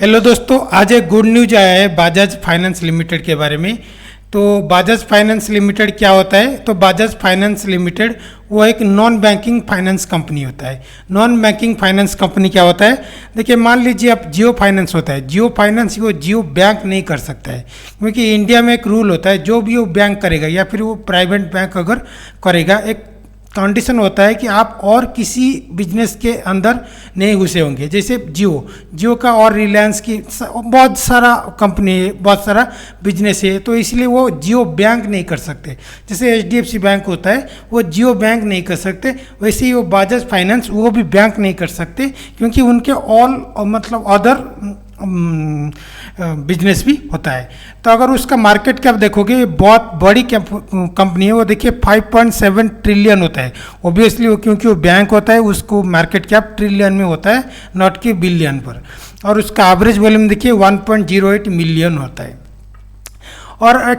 Hello दोस्तों, आज एक गुड न्यूज आया है बजाज फाइनेंस लिमिटेड के बारे में। तो बजाज फाइनेंस लिमिटेड क्या होता है? तो बजाज फाइनेंस लिमिटेड वो एक नॉन बैंकिंग फाइनेंस कंपनी होता है। नॉन बैंकिंग फाइनेंस कंपनी क्या होता है? देखिए, मान लीजिए आप जियो फाइनेंस होता है, जियो फाइनेंस वो जियो बैंक नहीं कर सकता है, क्योंकि इंडिया में एक रूल होता है, जो भी वो बैंक करेगा या फिर वो प्राइवेट बैंक अगर करेगा, एक कंडीशन होता है कि आप और किसी बिजनेस के अंदर नहीं घुसे होंगे। जैसे जियो का और रिलायंस की बहुत सारा कंपनी है, बहुत सारा बिजनेस है, तो इसलिए वो जियो बैंक नहीं कर सकते। जैसे HDFC बैंक होता है, वो जियो बैंक नहीं कर सकते, वैसे ही वो बजाज फाइनेंस वो भी बैंक नहीं कर सकते, क्योंकि उनके ऑल मतलब अदर बिजनेस भी होता है। तो अगर उसका मार्केट कैप देखोगे, बहुत बड़ी कंपनी है वो। देखिए 5.7 ट्रिलियन होता है। ओब्वियसली वो क्योंकि वो बैंक होता है, उसको मार्केट कैप ट्रिलियन में होता है, नॉट कि बिलियन पर। और उसका एवरेज वॉल्यूम देखिए 1.08 मिलियन होता है। और एक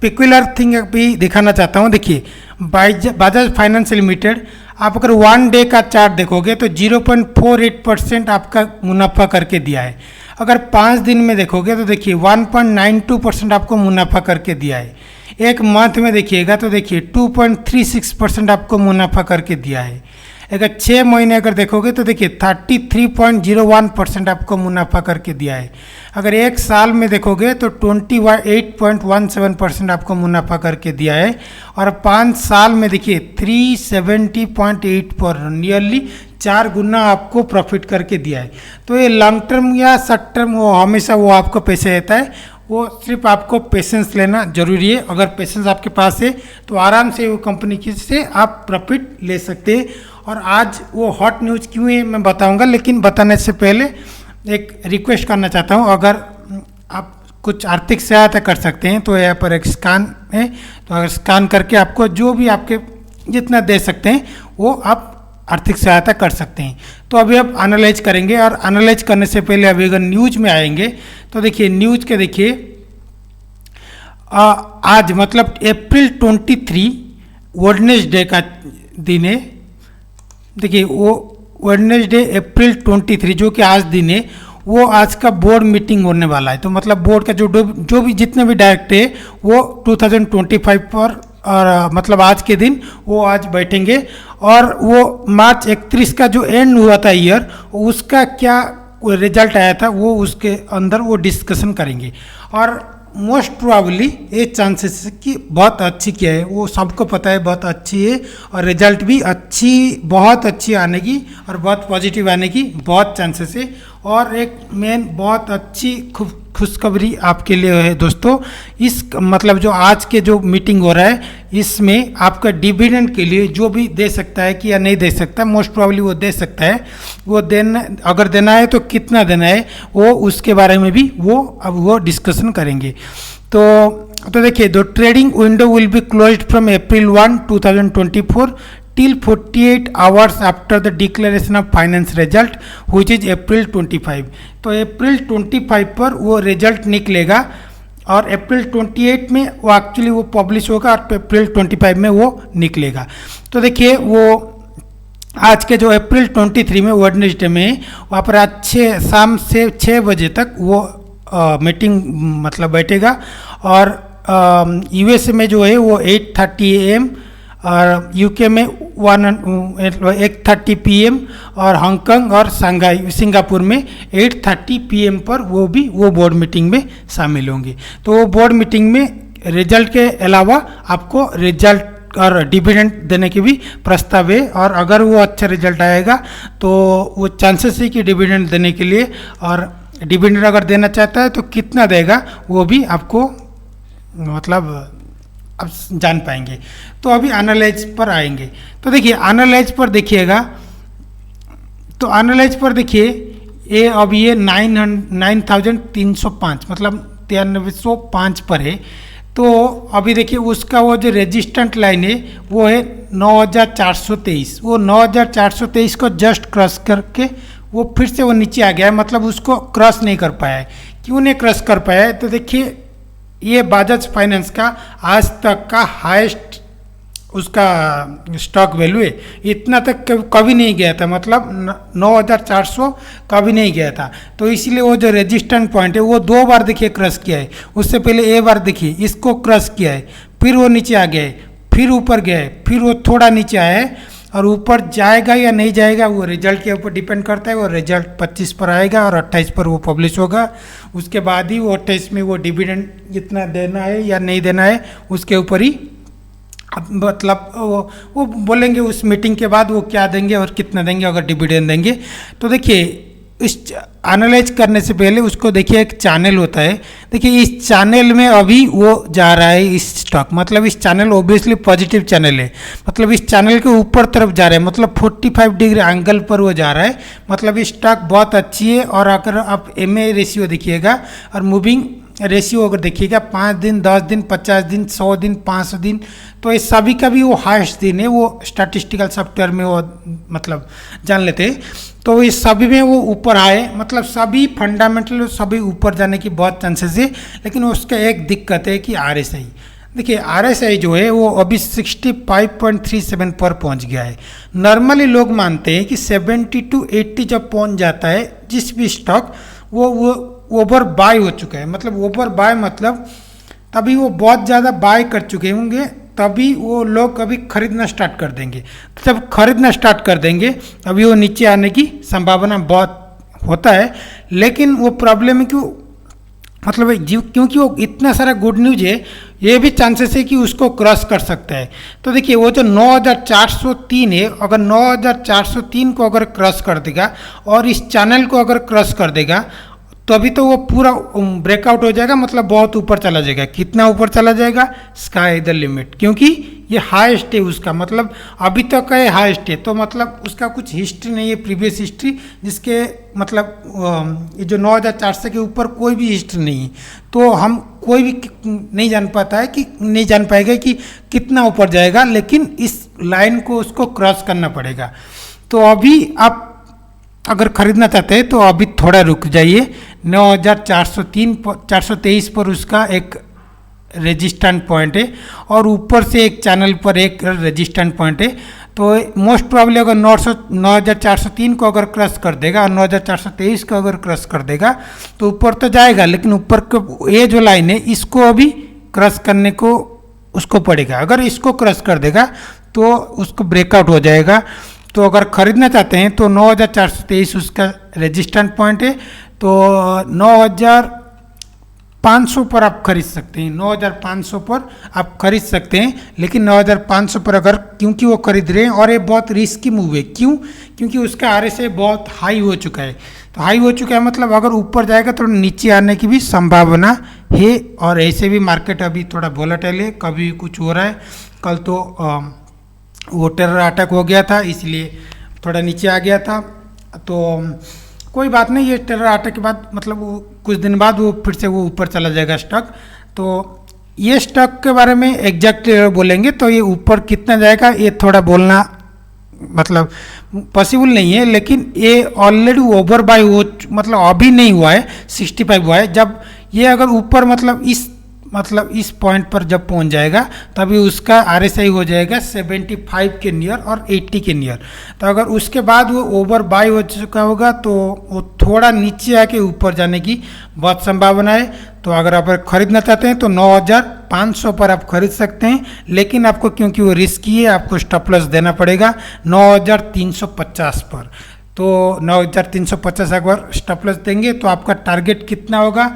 पेक्युलर थिंग भी दिखाना चाहता हूँ। देखिए बजाज फाइनेंस लिमिटेड, आप अगर 1 डे का चार्ट देखोगे तो 0.48% आपका मुनाफा करके दिया है। अगर 5 दिन में देखोगे तो देखिए 1.92% आपको मुनाफा करके दिया है। एक मंथ में देखिएगा तो देखिए 2.36% आपको मुनाफा करके दिया है। अगर 6 महीने अगर देखोगे तो देखिए 33.01% आपको मुनाफा करके दिया है। अगर एक साल में देखोगे तो 28.17% आपको मुनाफा करके दिया है। और 5 साल में देखिए 370.8 पर नियरली 4 गुना आपको प्रॉफिट करके दिया है। तो ये लॉन्ग टर्म या शॉर्ट टर्म वो हमेशा वो आपको पैसे देता है। वो सिर्फ आपको पेशेंस लेना जरूरी है। अगर पेशेंस आपके पास है तो आराम से वो कंपनी से आप प्रॉफिट ले सकते हैं। और आज वो हॉट न्यूज़ क्यों है मैं बताऊंगा, लेकिन बताने से पहले एक रिक्वेस्ट करना चाहता हूं। अगर आप कुछ आर्थिक सहायता कर सकते हैं तो यहाँ पर एक स्कैन है, तो अगर स्कैन करके आपको जो भी आपके जितना दे सकते हैं वो आप आर्थिक सहायता कर सकते हैं। तो अभी आप एनालाइज करेंगे, और एनालाइज करने से पहले अभी अगर न्यूज में आएंगे तो देखिए न्यूज के देखिए आज मतलब अप्रैल 23 वेडनेसडे का दिन है। देखिए वो वेडनेसडे अप्रैल 23 जो कि आज दिन है, वो आज का बोर्ड मीटिंग होने वाला है। तो मतलब बोर्ड का जो भी जितने भी डायरेक्टर है वो 2025 पर, और मतलब आज के दिन वो आज बैठेंगे। और वो मार्च 31 का जो एंड हुआ था ईयर, उसका क्या रिजल्ट आया था वो उसके अंदर वो डिस्कशन करेंगे। और मोस्ट प्रोबेबली ये चांसेस है कि बहुत अच्छी क्या है, वो सबको पता है बहुत अच्छी है, और रिजल्ट भी बहुत अच्छी आने की और बहुत पॉजिटिव आने की बहुत चांसेस है। और एक मेन बहुत अच्छी खुशखबरी आपके लिए है दोस्तों। इस मतलब जो आज के जो मीटिंग हो रहा है, इसमें आपका डिविडेंड के लिए जो भी दे सकता है कि या नहीं दे सकता, मोस्ट प्रोबेबली वो दे सकता है। वो देना, अगर देना है तो कितना देना है, वो उसके बारे में भी वो डिस्कशन करेंगे। तो देखिए, the trading window will be closed from April 1, 2024 till 48 hours after the declaration of finance result, which is April 25। तो अप्रैल 25 पर वो रिजल्ट निकलेगा, और अप्रैल 28 में वो एक्चुअली वो पब्लिश होगा, और अप्रैल 25 में वो निकलेगा। तो देखिए वो आज के जो अप्रैल 23 में वेडनेसडे में वहाँ पर आज शाम से 6 बजे तक वो मीटिंग मतलब बैठेगा। और USA में जो है वो 8:30 AM, और UK में 1:30 PM, और हांगकांग और सिंगापुर में 8:30 PM पर वो बोर्ड मीटिंग में शामिल होंगे। तो वो बोर्ड मीटिंग में रिजल्ट के अलावा आपको रिजल्ट और डिविडेंड देने की भी प्रस्ताव है। और अगर वो अच्छा रिजल्ट आएगा तो वो चांसेस है कि डिविडेंड देने के लिए, और डिविडेंड अगर देना चाहता है तो कितना देगा वो भी आपको मतलब अब जान पाएंगे। तो अभी एनालाइज पर आएंगे। तो देखिए एनालाइज पर देखिएगा, तो एनालाइज पर देखिए ये अब ये 9305 मतलब 9305 पर है। तो अभी देखिए उसका वो जो रेजिस्टेंट लाइन है वो है 9423। वो 9423 को जस्ट क्रॉस करके वो फिर से वो नीचे आ गया है, मतलब उसको क्रॉस नहीं कर पाया है। क्यों नहीं क्रॉस कर पाया है? तो देखिए ये बजाज फाइनेंस का आज तक का हाईएस्ट उसका स्टॉक वैल्यू है, इतना तक कभी नहीं गया था, मतलब 9,400 कभी नहीं गया था। तो इसलिए वो जो रेजिस्टेंट पॉइंट है वो 2 बार देखिए क्रश किया है, उससे पहले एक बार देखिए इसको क्रश किया है, फिर वो नीचे आ गया है, फिर ऊपर गया है, फिर वो थोड़ा नीचे आया है, और ऊपर जाएगा या नहीं जाएगा वो रिजल्ट के ऊपर डिपेंड करता है। वो रिजल्ट 25 पर आएगा और 28 पर वो पब्लिश होगा, उसके बाद ही वो 28 में वो डिविडेंड जितना देना है या नहीं देना है उसके ऊपर ही मतलब वो बोलेंगे उस मीटिंग के बाद वो क्या देंगे और कितना देंगे अगर डिविडेंड देंगे। तो देखिए इस एनालाइज करने से पहले उसको देखिए एक चैनल होता है, देखिए इस चैनल में अभी वो जा रहा है इस स्टॉक, मतलब इस चैनल ओब्वियसली पॉजिटिव चैनल है, मतलब इस चैनल के ऊपर तरफ जा रहा है, मतलब 45 डिग्री एंगल पर वो जा रहा है, मतलब इस स्टॉक बहुत अच्छी है। और अगर आप MA रेशियो देखिएगा और मूविंग रेशियो अगर देखिएगा 5 दिन, 10 दिन, 50 दिन, 100 दिन, 500 दिन, तो ये सभी का भी वो हाईएस्ट दिन है, वो स्टैटिस्टिकल सॉफ्टवेयर में वो मतलब जान लेते हैं। तो इस सभी में वो ऊपर आए, मतलब सभी फंडामेंटल सभी ऊपर जाने की बहुत चांसेस है, लेकिन उसका एक दिक्कत है कि RSI, देखिए RSI जो है वो अभी 65.37 पर पहुंच गया है। नॉर्मली लोग मानते हैं कि 70 to 80 जब पहुंच जाता है जिस भी स्टॉक वो ओवर बाय हो चुका है, मतलब ओवर बाय मतलब तभी वो बहुत ज़्यादा बाय कर चुके होंगे, तभी वो लोग कभी खरीदना स्टार्ट कर देंगे। जब खरीदना स्टार्ट कर देंगे तभी वो नीचे आने की संभावना बहुत होता है। लेकिन वो प्रॉब्लम है कि मतलब क्योंकि वो इतना सारा गुड न्यूज है, ये भी चांसेस है कि उसको क्रॉस कर सकता है। तो देखिए वो जो 9,403 है, अगर 9,403 को अगर क्रॉस कर देगा और इस चैनल को अगर क्रॉस कर देगा तो अभी तो वो पूरा ब्रेकआउट हो जाएगा, मतलब बहुत ऊपर चला जाएगा। कितना ऊपर चला जाएगा? स्काई द लिमिट, क्योंकि ये हाईएस्ट है उसका, मतलब अभी तक का हाईएस्ट है, तो मतलब उसका कुछ हिस्ट्री नहीं है, प्रीवियस हिस्ट्री, जिसके मतलब ये जो 9,400 के ऊपर कोई भी हिस्ट्री नहीं है। तो हम कोई भी नहीं जान पाता है कि नहीं जान पाएगा कि कितना ऊपर जाएगा, लेकिन इस लाइन को उसको क्रॉस करना पड़ेगा। तो अभी आप अगर खरीदना चाहते हैं तो अभी थोड़ा रुक जाइए, 9,423 पर उसका एक रेजिस्टेंट पॉइंट है और ऊपर से एक चैनल पर एक रेजिस्टेंट पॉइंट है। तो मोस्ट प्रॉब्ली अगर 9,403 को अगर क्रॉस कर देगा और 9,423 को अगर क्रॉस कर देगा तो ऊपर तो जाएगा, लेकिन ऊपर को ये जो लाइन है इसको अभी क्रॉस करने को उसको पड़ेगा। अगर इसको क्रॉस कर देगा तो उसको ब्रेकआउट हो जाएगा। तो अगर खरीदना चाहते हैं तो 9,423 उसका रेजिस्टेंट पॉइंट है, तो 9,500 पर आप खरीद सकते हैं, 9,500 पर आप खरीद सकते हैं। लेकिन 9,500 पर अगर, क्योंकि वो खरीद रहे हैं और ये बहुत रिस्की मूव है, क्यों? क्योंकि उसका RSI बहुत हाई हो चुका है। तो हाई हो चुका है मतलब अगर ऊपर जाएगा तो नीचे आने की भी संभावना है। और ऐसे भी मार्केट अभी थोड़ा वोलेटाइल है, कभी कुछ हो रहा है। कल तो वो टेरर अटैक हो गया था, इसलिए थोड़ा नीचे आ गया था। तो कोई बात नहीं, ये टेरर अटैक के बाद मतलब वो कुछ दिन बाद वो फिर से वो ऊपर चला जाएगा स्टॉक। तो ये स्टॉक के बारे में एग्जैक्ट बोलेंगे तो ये ऊपर कितना जाएगा ये थोड़ा बोलना मतलब पॉसिबल नहीं है, लेकिन ये ऑलरेडी ओवर बाय हो, मतलब अभी नहीं हुआ है, 65 हुआ है। जब ये अगर ऊपर मतलब इस पॉइंट पर जब पहुंच जाएगा तभी उसका RSI हो जाएगा 75 के नियर और 80 के नियर। तो अगर उसके बाद वो ओवर बाय हो चुका होगा तो वो थोड़ा नीचे आके ऊपर जाने की बहुत संभावना है। तो अगर आप खरीदना चाहते हैं तो 9,500 पर आप खरीद सकते हैं, लेकिन आपको क्योंकि वो रिस्की है आपको स्टॉप लॉस देना पड़ेगा 9,350 पर। तो 9,350 अगर स्टॉप लॉस देंगे तो आपका टारगेट कितना होगा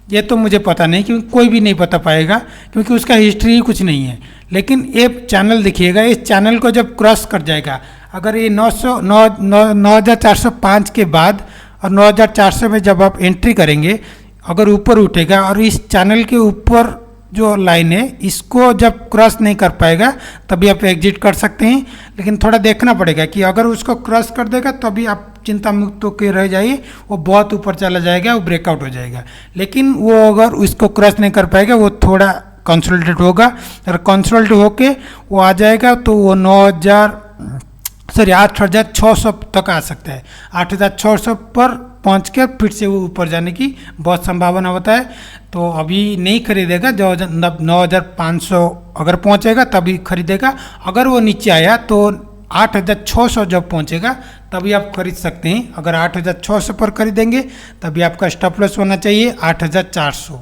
ये तो मुझे पता नहीं, क्योंकि कोई भी नहीं पता पाएगा, क्योंकि उसका हिस्ट्री ही कुछ नहीं है। लेकिन ये चैनल देखिएगा, इस चैनल को जब क्रॉस कर जाएगा, अगर ये 9,405 के बाद और 9,400 में जब आप एंट्री करेंगे, अगर ऊपर उठेगा और इस चैनल के ऊपर जो लाइन है इसको जब क्रॉस नहीं कर पाएगा तभी आप एग्जिट कर सकते हैं। लेकिन थोड़ा देखना पड़ेगा कि अगर उसको क्रॉस कर देगा तभी आप चिंता मुक्त होकर रह जाइए, वो बहुत ऊपर चला जाएगा, वो ब्रेकआउट हो जाएगा। लेकिन वो अगर उसको क्रॉस नहीं कर पाएगा वो थोड़ा कंसोलिडेट होगा, अगर कंसोलिडेट होके वो आ जाएगा तो वो 9,000 सॉरी 8,600 तक आ सकता है। 8,600 पर पहुंच के फिर से वो ऊपर जाने की बहुत संभावना होता है। तो अभी नहीं खरीदेगा, जो 9,500 अगर पहुंचेगा तभी खरीदेगा। अगर वो नीचे आया तो 8,600 जब पहुंचेगा तभी आप खरीद सकते हैं। अगर 8,600 पर खरीदेंगे तभी आपका स्टॉप लॉस होना चाहिए 8,400।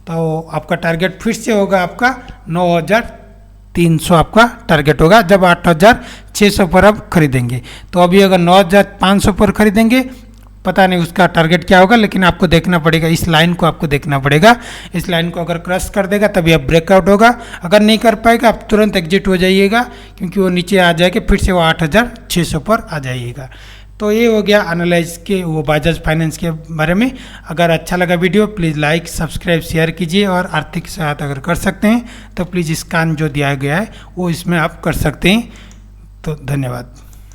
तो आपका टारगेट फिर से होगा आपका 9,300 आपका टारगेट होगा जब 8,600 पर आप खरीदेंगे। तो अभी अगर 9,500 पर खरीदेंगे, पता नहीं उसका टारगेट क्या होगा, लेकिन आपको देखना पड़ेगा, इस लाइन को आपको देखना पड़ेगा। इस लाइन को अगर क्रॉस कर देगा तभी अब ब्रेकआउट होगा। अगर नहीं कर पाएगा आप तुरंत एग्जिट हो जाइएगा, क्योंकि वो नीचे आ जाएगा, फिर से वो 8,600 पर आ जाइएगा। तो ये हो गया एनालाइज के वो बजाज फाइनेंस के बारे में। अगर अच्छा लगा video please like subscribe share कीजिए, और आर्थिक सहायता अगर कर सकते हैं तो प्लीज़ स्कैन जो दिया गया है वो इसमें आप कर सकते हैं। तो धन्यवाद।